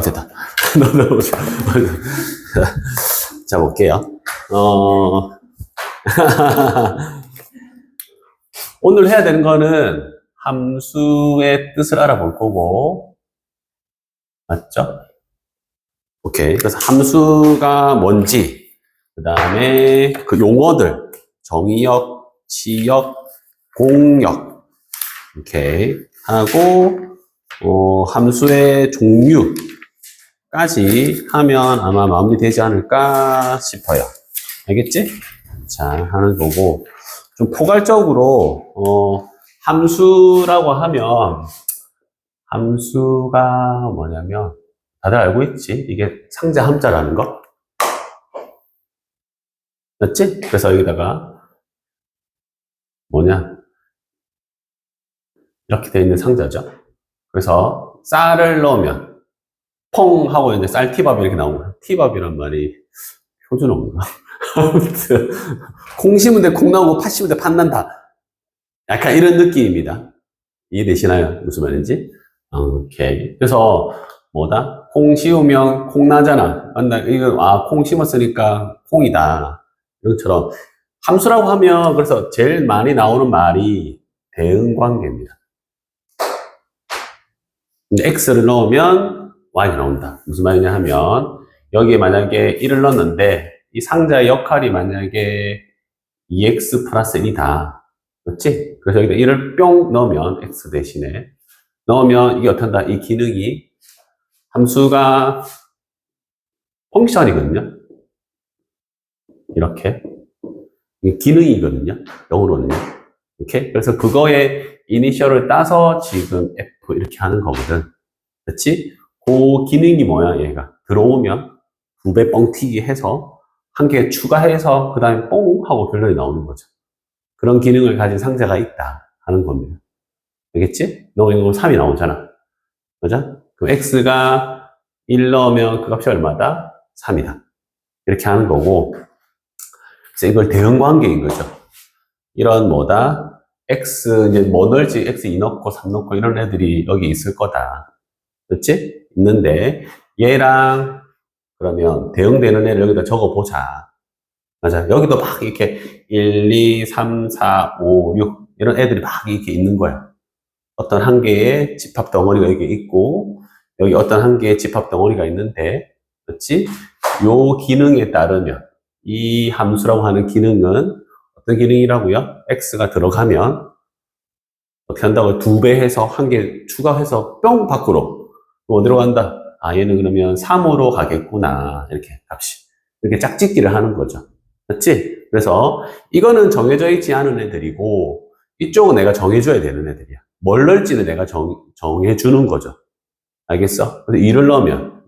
됐다. 넘어오자. 자, 볼게요. 오늘 해야 되는 거는 함수의 뜻을 알아볼 거고, 맞죠? 오케이. 그래서 함수가 뭔지, 그 다음에 그 용어들, 정의역, 치역, 공역, 오케이. 하고, 함수의 종류까지 하면 아마 마무리되지 않을까 싶어요. 알겠지? 자, 하는 거고, 좀 포괄적으로, 함수라고 하면, 함수가 뭐냐면, 다들 알고 있지? 이게 상자 함자라는 거? 맞지? 그래서 여기다가, 뭐냐? 이렇게 되어 있는 상자죠. 그래서 쌀을 넣으면, 퐁! 하고 이제 쌀티밥이 이렇게 나오는 거야. 티밥이란 말이 표준 없나? 아무튼, 콩 심은 데 콩 나오고 팥 심은 데 팥 난다. 약간 이런 느낌입니다. 이해되시나요? 무슨 말인지? 오케이. 그래서, 뭐다? 콩 씌우면 콩 나잖아. 맞나? 이거, 콩 심었으니까 콩이다. 이것처럼. 함수라고 하면, 그래서 제일 많이 나오는 말이 대응 관계입니다. x를 넣으면 y가 나온다. 무슨 말이냐 하면, 여기에 만약에 1을 넣었는데, 이 상자의 역할이 만약에 2x 플러스 1이다. 그렇지? 그래서 여기다 1을 뿅 넣으면, x 대신에, 넣으면 이게 어떤다? 이 기능이, 함수가 펑션이거든요. 이렇게. 이게 기능이거든요. 영어로는요. 이렇게. 그래서 그거에 이니셜을 따서 지금 F 이렇게 하는 거거든. 그렇지? 그 기능이 뭐야, 얘가. 들어오면 2배 뻥튀기 해서 한 개 추가해서 그 다음에 뽕 하고 결론이 나오는 거죠. 그런 기능을 가진 상자가 있다 하는 겁니다. 알겠지? 너 이거 3이 나오잖아. 맞아? 그럼 X가 1 넣으면 그 값이 얼마다? 3이다. 이렇게 하는 거고, 그래서 이걸 대응 관계인 거죠. 이런 뭐다? X, 이제 뭐 넣을지 X 2 넣고 3 넣고 이런 애들이 여기 있을 거다. 그렇지? 있는데, 얘랑 그러면 대응되는 애를 여기다 적어보자. 맞아. 여기도 막 이렇게 1, 2, 3, 4, 5, 6 이런 애들이 막 이렇게 있는 거야. 어떤 한 개의 집합 덩어리가 여기 있고, 여기 어떤 한 개의 집합 덩어리가 있는데, 그렇지? 요 기능에 따르면, 이 함수라고 하는 기능은 어떤 기능이라고요? x가 들어가면, 어떻게 한다고 2배 해서 한 개 추가해서 뿅 밖으로. 어디로 간다? 얘는 그러면 3으로 가겠구나. 이렇게 값이. 이렇게 짝짓기를 하는 거죠. 그렇지? 그래서 이거는 정해져 있지 않은 애들이고, 이쪽은 내가 정해줘야 되는 애들이야. 뭘 넣을지는 내가 정해주는 거죠. 알겠어? 그래서 2를 넣으면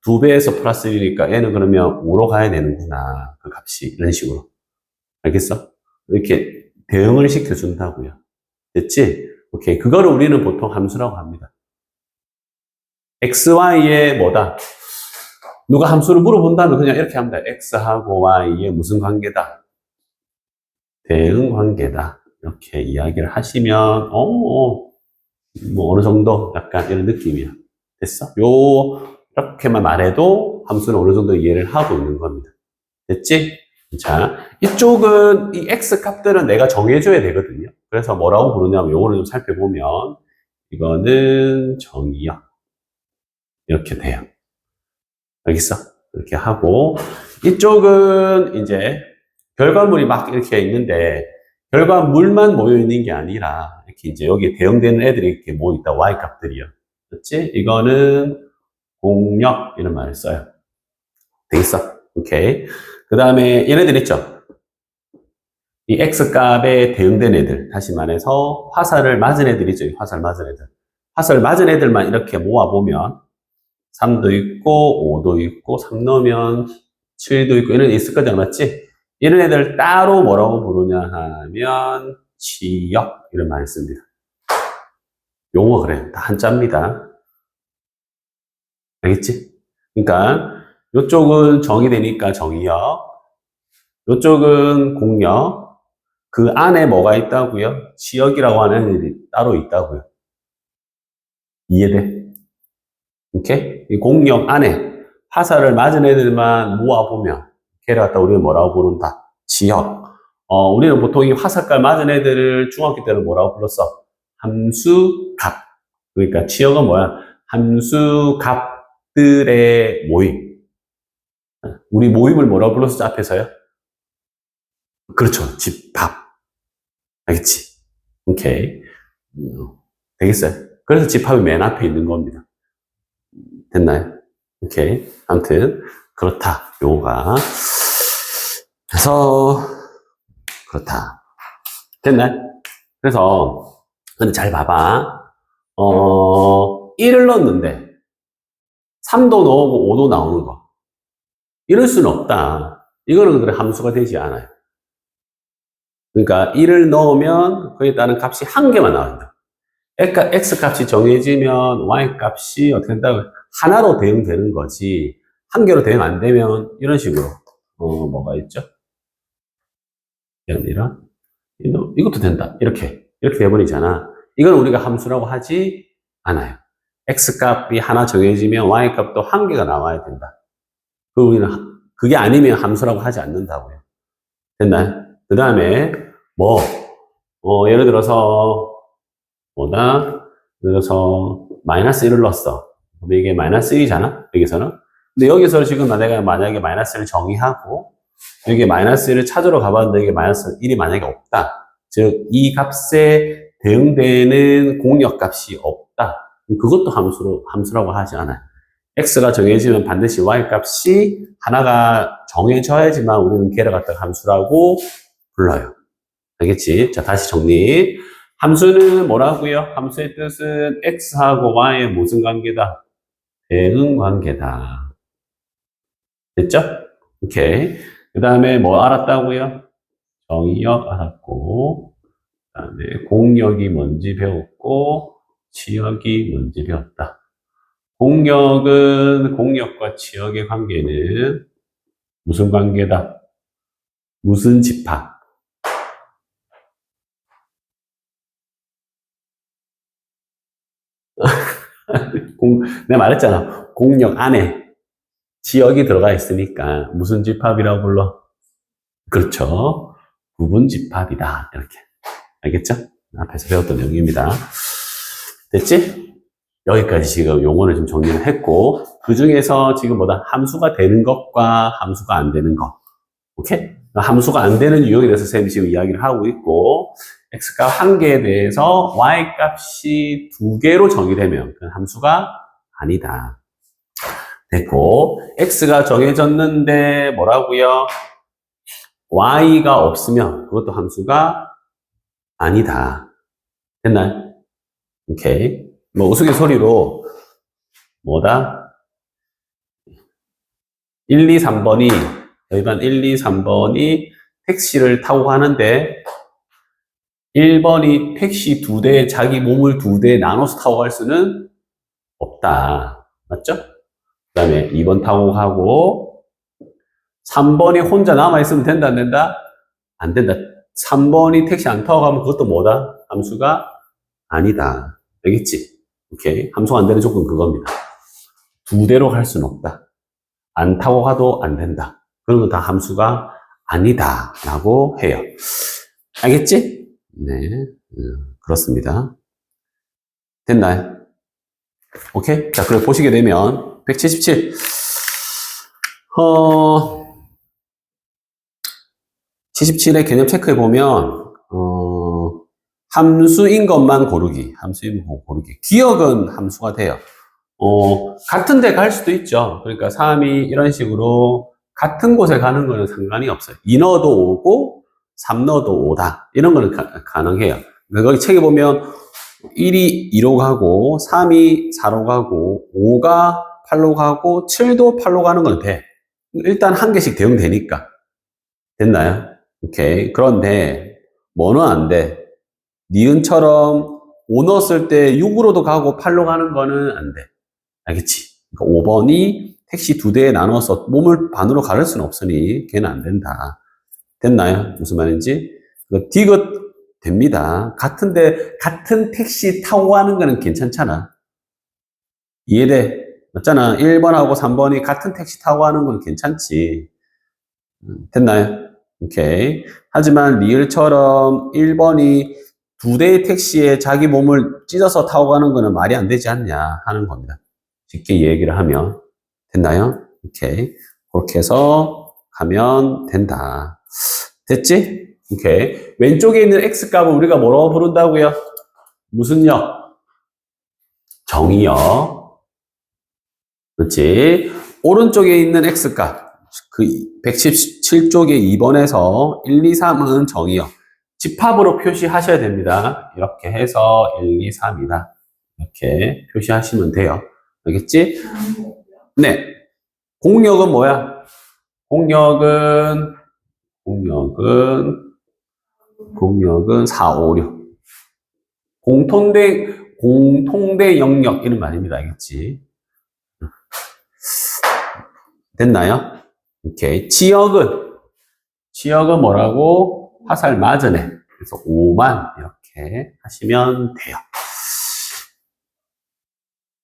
2배에서 플러스 1이니까 얘는 그러면 5로 가야 되는구나. 그 값이. 이런 식으로. 알겠어? 이렇게 대응을 시켜준다고요. 됐지? 오케이. 그거를 우리는 보통 함수라고 합니다. x, y의 뭐다? 누가 함수를 물어본다면 그냥 이렇게 합니다. x하고 y의 무슨 관계다? 대응 관계다. 이렇게 이야기를 하시면, 뭐 어느 정도 약간 이런 느낌이야. 됐어? 이렇게만 말해도 함수는 어느 정도 이해를 하고 있는 겁니다. 됐지? 자, 이쪽은 이 x 값들은 내가 정해줘야 되거든요. 그래서 뭐라고 부르냐면 요거를 좀 살펴보면 이거는 정의역 이렇게 돼요. 알겠어? 이렇게 하고 이쪽은 이제 결과물이 막 이렇게 있는데 결과물만 모여 있는 게 아니라 이렇게 이제 여기에 대응되는 애들이 이렇게 모여 있다. y 값들이요. 그렇지? 이거는 공역 이런 말을 써요. 되겠어? 오케이. 그 다음에 얘네들 있죠? 이 x 값에 대응된 애들, 다시 말해서 화살을 맞은 애들이죠. 화살 맞은 애들. 화살 맞은 애들만 이렇게 모아보면 3도 있고 5도 있고 3 넣으면 7도 있고 이런 애 있을 거잖아. 맞지? 이런 애들 따로 뭐라고 부르냐 하면 치역 이런 말을 씁니다. 용어 그래. 다 한자입니다. 알겠지? 그러니까 이쪽은 정의되니까 정의역, 이쪽은 공역, 그 안에 뭐가 있다고요? 치역이라고 하는 애들이 따로 있다고요. 이해돼? 오케이? 이 공역 안에 화살을 맞은 애들만 모아보면, 걔를 갖다 우리는 뭐라고 부른다? 지역. 우리는 보통 이 화살깔 맞은 애들을 중학교 때는 뭐라고 불렀어? 함수값. 그러니까 지역은 뭐야? 함수값들의 모임. 우리 모임을 뭐라고 불렀었죠? 앞에서요? 그렇죠. 집합. 알겠지? 오케이. 되겠어요? 그래서 집합이 맨 앞에 있는 겁니다. 됐나요? 오케이. 아무튼, 그렇다. 요거가. 그래서, 그렇다. 됐나요? 그래서, 근데 잘 봐봐. 1을 넣었는데, 3도 넣고 5도 나오는 거. 이럴 수는 없다. 이거는 그래 함수가 되지 않아요. 그러니까 1을 넣으면 그에 따른 값이 한 개만 나온다. 그러니까 x 값이 정해지면 y 값이 어떻게 된다고 하나로 대응되는 거지. 한 개로 대응 안 되면 이런 식으로 뭐가 있죠? 아니라 이것도 된다. 이렇게 돼버리잖아. 이건 우리가 함수라고 하지 않아요. x 값이 하나 정해지면 y 값도 한 개가 나와야 된다. 우리는 그게 아니면 함수라고 하지 않는다고요. 됐나요? 그 다음에 뭐 예를 들어서 예를 들어서 마이너스 1을 넣었어. 그럼 이게 마이너스 1이잖아. 여기서는. 근데 여기서 지금 내가 만약에 마이너스 1을 정의하고 여기 마이너스 1을 찾으러 가봤는데 이게 마이너스 1이 만약에 없다. 즉 이 값에 대응되는 공역 값이 없다. 그것도 함수라고 하지 않아요. x가 정해지면 반드시 y 값이 하나가 정해져야지만 우리는 걔를 갖다가 함수라고 불러요. 알겠지? 자, 다시 정리. 함수는 뭐라고요? 함수의 뜻은 x하고 y의 무슨 관계다? 대응 관계다. 됐죠? 오케이. 그 다음에 뭐 알았다고요? 정의역 알았고, 그 다음에 공역이 뭔지 배웠고, 지역이 뭔지 배웠다. 공역과 지역의 관계는 무슨 관계다? 무슨 집합? 내가 말했잖아. 공역 안에 지역이 들어가 있으니까 무슨 집합이라고 불러? 그렇죠. 구분 집합이다. 이렇게. 알겠죠? 앞에서 배웠던 내용입니다. 됐지? 여기까지 지금 용어를 좀 정리를 했고, 그 중에서 지금 뭐다? 함수가 되는 것과 함수가 안 되는 것. 오케이? 함수가 안 되는 유형에 대해서 쌤이 지금 이야기를 하고 있고, x값 한 개에 대해서 y값이 두 개로 정의되면 그 함수가 아니다. 됐고, x가 정해졌는데 뭐라고요? y가 없으면 그것도 함수가 아니다. 됐나요? 오케이. 뭐 우스갯소리로 뭐다? 1, 2, 3번이 저희 반 1, 2, 3번이 택시를 타고 가는데 1번이 택시 두 대에 자기 몸을 두 대에 나눠서 타고 갈 수는 없다. 맞죠? 그 다음에 2번 타고 가고 3번이 혼자 남아있으면 된다, 안 된다? 안 된다. 3번이 택시 안 타고 가면 그것도 뭐다? 함수가 아니다. 알겠지? 오케이. 함수가 안 되는 조건 그겁니다. 두 대로 갈 수는 없다. 안 타고 가도 안 된다. 그런 건 다 함수가 아니다. 라고 해요. 알겠지? 네. 그렇습니다. 됐나요? 오케이. 자, 그럼 보시게 되면, 177. 77의 개념 체크해 보면, 함수인 것만 고르기. 함수인 거 고르기. 기억은 함수가 돼요. 같은 데 갈 수도 있죠. 그러니까 3이 이런 식으로 같은 곳에 가는 거는 상관이 없어요. 2 넣어도 오고, 3 넣어도 오다. 이런 거는 가능해요. 그러니까 거기 책에 보면 1이 2로 가고, 3이 4로 가고, 5가 8로 가고, 7도 8로 가는 건 돼. 일단 한 개씩 대응되니까. 됐나요? 오케이. 그런데, 뭐는 안 돼. 니은처럼 5 넣었을 때 6으로도 가고 8로 가는 거는 안 돼. 알겠지? 그러니까 5번이 택시 두 대에 나눠서 몸을 반으로 가를 수는 없으니 걔는 안 된다. 됐나요? 무슨 말인지? 디귿 됩니다. 같은 택시 타고 가는 거는 괜찮잖아. 이해돼? 맞잖아. 1번하고 3번이 같은 택시 타고 하는 건 괜찮지. 됐나요? 오케이. 하지만 리을처럼 1번이 두 대의 택시에 자기 몸을 찢어서 타고 가는 거는 말이 안 되지 않냐 하는 겁니다. 쉽게 얘기를 하면. 됐나요? 오케이. 그렇게 해서 가면 된다. 됐지? 오케이. 왼쪽에 있는 X값은 우리가 뭐라고 부른다고요? 무슨 역? 정의역. 그렇지? 오른쪽에 있는 X값. 그 117쪽의 2번에서 1, 2, 3은 정의역. 집합으로 표시하셔야 됩니다. 이렇게 해서 1, 2, 3이다. 이렇게 표시하시면 돼요. 알겠지? 네. 공역은 뭐야? 공역은 4, 5, 6. 공통대 영역 이런 말입니다. 알겠지? 됐나요? 오케이. 지역은 뭐라고? 화살 맞으네. 그래서 5만 이렇게 하시면 돼요.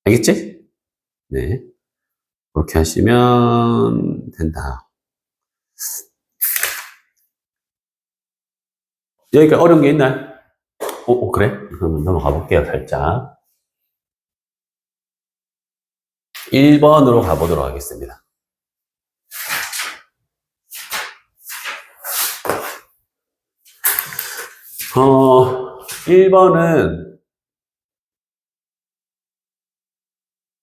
알겠지? 네. 그렇게 하시면 된다. 여기까지 어려운 게 있나요? 그래? 그러면 넘어가 볼게요, 살짝. 1번으로 가보도록 하겠습니다. 1번은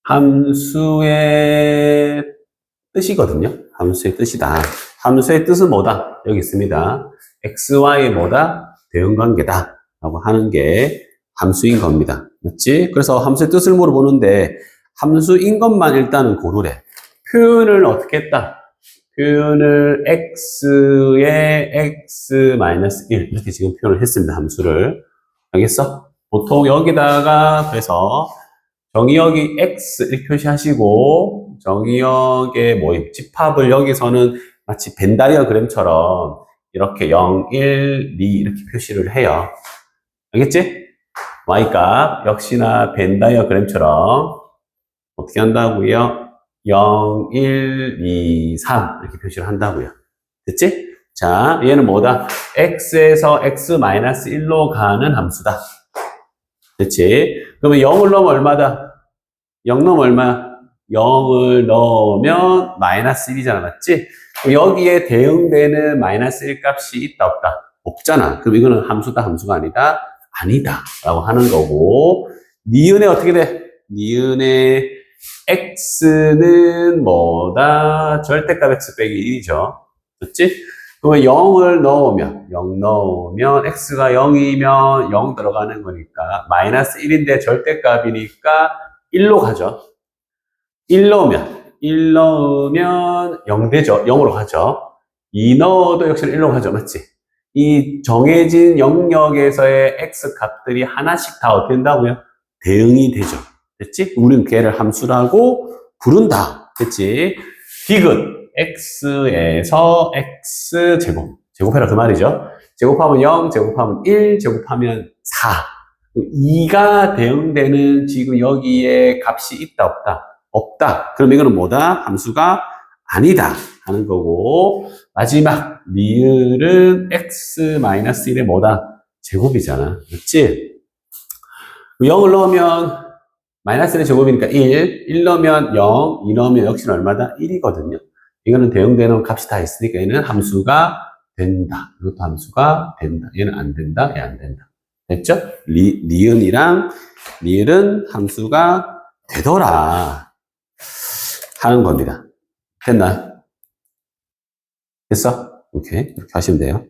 함수의 뜻이거든요. 함수의 뜻이다. 함수의 뜻은 뭐다? 여기 있습니다. xy의 뭐다? 대응관계다. 라고 하는 게 함수인 겁니다. 맞지? 그래서 함수의 뜻을 물어보는데 함수인 것만 일단은 고르래. 표현을 어떻게 했다? 표현을 x의 x-1 이렇게 지금 표현을 했습니다. 함수를. 알겠어? 보통 여기다가 그래서 정의역이 x 이렇게 표시하시고 정의역의 모임, 집합을 여기서는 마치 벤 다이어그램처럼 이렇게 0, 1, 2 이렇게 표시를 해요. 알겠지? y값 역시나 벤 다이어그램처럼 어떻게 한다고요? 0, 1, 2, 3 이렇게 표시를 한다고요. 됐지? 자, 얘는 뭐다? x에서 x-1로 가는 함수다. 됐지? 그러면 0을 넣으면 얼마다? 0 넣으면 얼마야? 0을 넣으면 마이너스 1이잖아. 맞지? 여기에 대응되는 마이너스 1 값이 있다, 없다? 없잖아. 그럼 이거는 함수다, 함수가 아니다? 아니다. 라고 하는 거고, 니은에 어떻게 돼? 니은에 x는 뭐다? 절대값 x 빼기 1이죠. 그렇지? 그러면 0을 넣으면, 0 넣으면, x가 0이면 0 들어가는 거니까, 마이너스 1인데 절대값이니까 1로 가죠. 1 넣으면 0 되죠. 0으로 가죠. 2 넣어도 역시 1로 가죠. 맞지? 이 정해진 영역에서의 x 값들이 하나씩 다 어떻게 된다고요? 대응이 되죠. 됐지? 우리는 걔를 함수라고 부른다. 됐지? 디귿. x에서 x제곱. 제곱해라 그 말이죠. 제곱하면 0, 제곱하면 1, 제곱하면 4. 2가 대응되는 지금 여기에 값이 있다, 없다? 없다. 그럼 이거는 뭐다? 함수가 아니다. 하는 거고. 마지막, 리을은 x-1의 뭐다? 제곱이잖아. 그렇지? 0을 넣으면 마이너스 1의 제곱이니까 1 넣으면 0, 2 넣으면 역시나 얼마다? 1이거든요. 이거는 대응되는 값이 다 있으니까 얘는 함수가 된다. 이것도 함수가 된다. 얘는 안 된다. 얘 안 된다. 됐죠? 리은이랑 리을은 함수가 되더라. 하는 겁니다. 됐나? 됐어? 오케이. 이렇게 하시면 돼요.